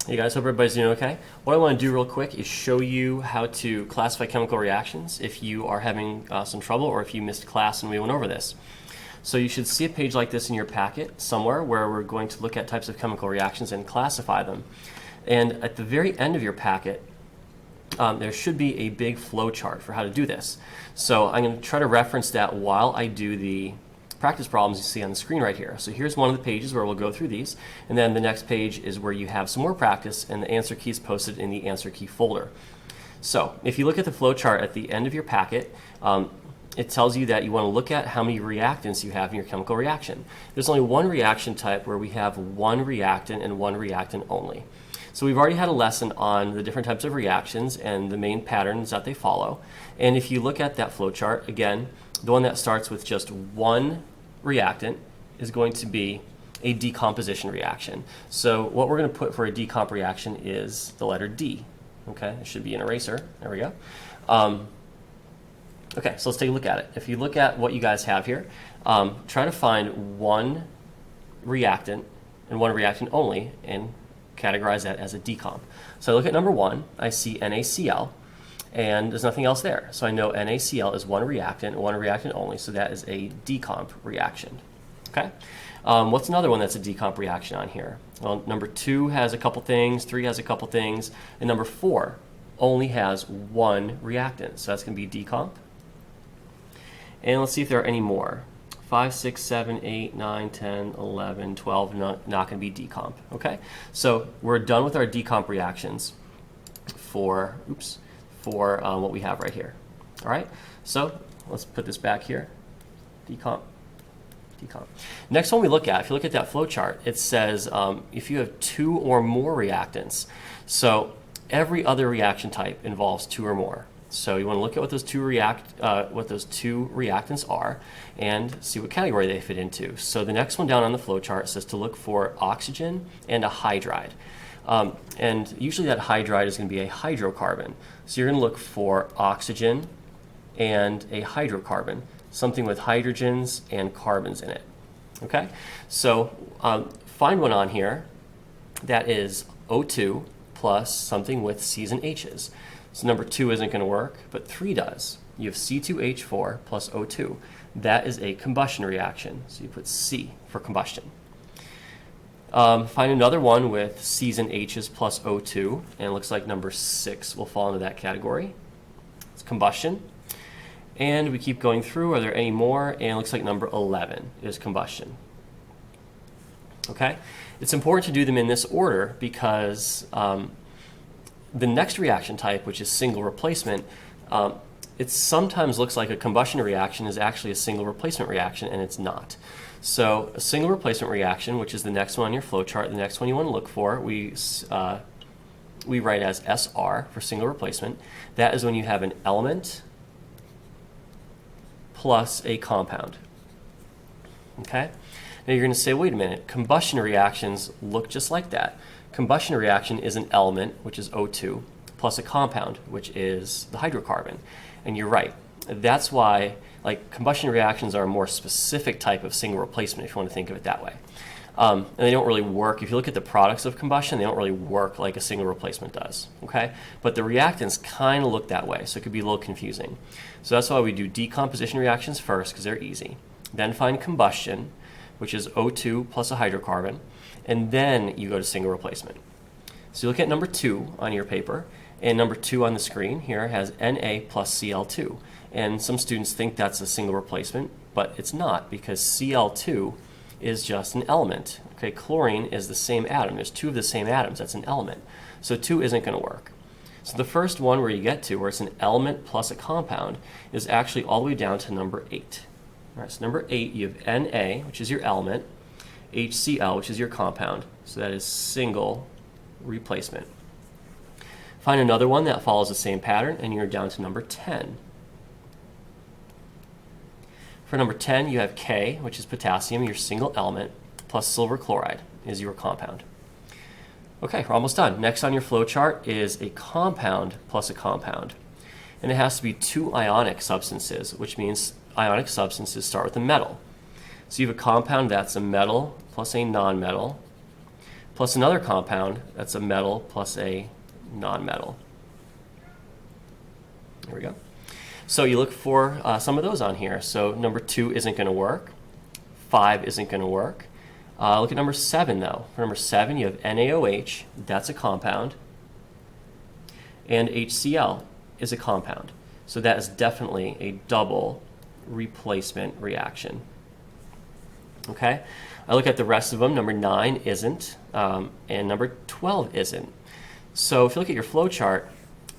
Hey guys, hope everybody's doing okay. What I want to do real quick is show you how to classify chemical reactions if you are having some trouble or if you missed class and we went over this. So you should see a page like this in your packet somewhere where we're going to look at types of chemical reactions and classify them. And at the very end of your packet, there should be a big flow chart for how to do this. So I'm going to try to reference that while I do the practice problems you see on the screen right here. So here's one of the pages where we'll go through these, and then the next page is where you have some more practice, and the answer key is posted in the answer key folder. So if you look at the flow chart at the end of your packet, it tells you that you want to look at how many reactants you have in your chemical reaction. There's only one reaction type where we have one reactant and one reactant only. So we've already had a lesson on the different types of reactions and the main patterns that they follow. And if you look at that flow chart, again, the one that starts with just one reactant is going to be a decomposition reaction. So what we're going to put for a decomp reaction is the letter D. Okay, it should be an eraser. There we go. Okay, so let's take a look at it. If you look at what you guys have here, try to find one reactant and one reactant only and categorize that as a decomp. So I look at number one, I see NaCl, and there's nothing else there. So I know NaCl is one reactant only, so that is a decomp reaction. Okay. What's another one that's a decomp reaction on here? Well, number two has a couple things, three has a couple things, and number four only has one reactant. So that's going to be decomp. And let's see if there are any more. 5, 6, 7, 8, 9, 10, 11, 12, not going to be decomp. Okay. So we're done with our decomp reactions for what we have right here. All right, so let's put this back here. Decomp. Next one we look at, if you look at that flow chart, it says if you have two or more reactants. So every other reaction type involves two or more. So you want to look at what those two reactants are and see what category they fit into. So the next one down on the flow chart says to look for oxygen and a hydride. And usually that hydride is going to be a hydrocarbon. So you're going to look for oxygen and a hydrocarbon, something with hydrogens and carbons in it. Okay? So find one on here that is O2 plus something with C's and H's. So number 2 isn't going to work, but 3 does. You have C2H4 plus O2. That is a combustion reaction. So you put C for combustion. Find another one with C's and H's plus O2, and it looks like number 6 will fall into that category. It's combustion. And we keep going through. Are there any more? And it looks like number 11 is combustion. Okay? It's important to do them in this order because the next reaction type, which is single replacement, it sometimes looks like a combustion reaction is actually a single replacement reaction, and it's not. So a single replacement reaction, which is the next one on your flowchart, the next one you want to look for, we write as SR for single replacement. That is when you have an element plus a compound. Okay? Now you're going to say, wait a minute, combustion reactions look just like that. Combustion reaction is an element, which is O2, plus a compound, which is the hydrocarbon. And you're right. That's why combustion reactions are a more specific type of single replacement, if you want to think of it that way. And they don't really work. If you look at the products of combustion, they don't really work like a single replacement does. Okay? But the reactants kind of look that way, so it could be a little confusing. So that's why we do decomposition reactions first, because they're easy. Then find combustion, which is O2 plus a hydrocarbon. And then you go to single replacement. So you look at number 2 on your paper, and number 2 on the screen here has Na plus Cl2. And some students think that's a single replacement, but it's not, because Cl2 is just an element. Okay, chlorine is the same atom. There's 2 of the same atoms. That's an element. So 2 isn't going to work. So the first one where you get to, where it's an element plus a compound, is actually all the way down to number 8. All right, so number 8, you have Na, which is your element, HCl, which is your compound. So that is single replacement. Find another one that follows the same pattern, and you're down to number 10. For number 10, you have K, which is potassium, your single element, plus silver chloride is your compound. Okay, we're almost done. Next on your flow chart is a compound plus a compound. And it has to be 2 ionic substances, which means ionic substances start with a metal. So you have a compound that's a metal plus a nonmetal plus another compound that's a metal plus a nonmetal. There we go. So you look for some of those on here. So number 2 isn't going to work. 5 isn't going to work. Look at number 7, though. For number 7, you have NaOH. That's a compound. And HCl is a compound. So that is definitely a double replacement reaction. Okay? I look at the rest of them. Number 9 isn't, and number 12 isn't. So if you look at your flow chart,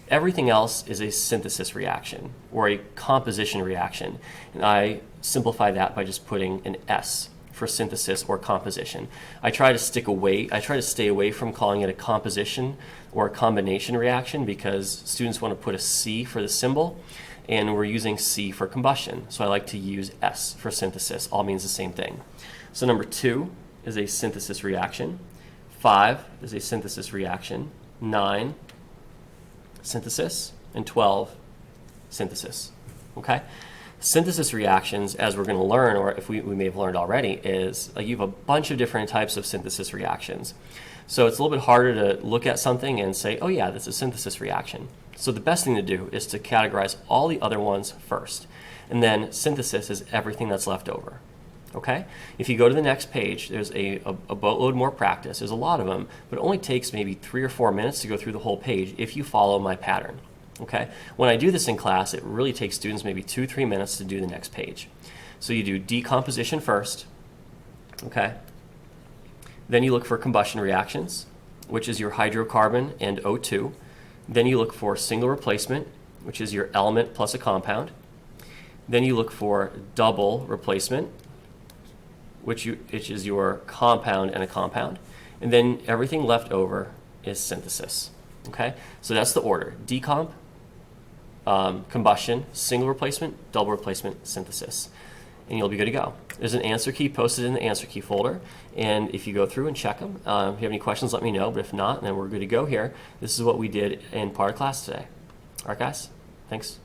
everything else is a synthesis reaction or a composition reaction. And I simplify that by just putting an S for synthesis or composition. I try to stay away from calling it a composition or a combination reaction because students want to put a C for the symbol, and we're using C for combustion. So I like to use S for synthesis. All means the same thing. So number 2 is a synthesis reaction. 5 is a synthesis reaction. 9, synthesis, and 12, synthesis. Okay? Synthesis reactions, as we're going to learn, or if we may have learned already, is you have a bunch of different types of synthesis reactions. So it's a little bit harder to look at something and say, oh yeah, that's a synthesis reaction. So the best thing to do is to categorize all the other ones first. And then synthesis is everything that's left over. Okay? If you go to the next page, there's a boatload more practice. There's a lot of them, but it only takes maybe 3 or 4 minutes to go through the whole page if you follow my pattern. Okay? When I do this in class, it really takes students maybe 2-3 minutes to do the next page. So you do decomposition first. Okay? Then you look for combustion reactions, which is your hydrocarbon and O2. Then you look for single replacement, which is your element plus a compound. Then you look for double replacement, which is your compound and a compound. And then everything left over is synthesis. Okay? So that's the order. Decomp, combustion, single replacement, double replacement, synthesis. And you'll be good to go. There's an answer key posted in the answer key folder. And if you go through and check them, if you have any questions, let me know. But if not, then we're good to go here. This is what we did in part of class today. All right, guys? Thanks.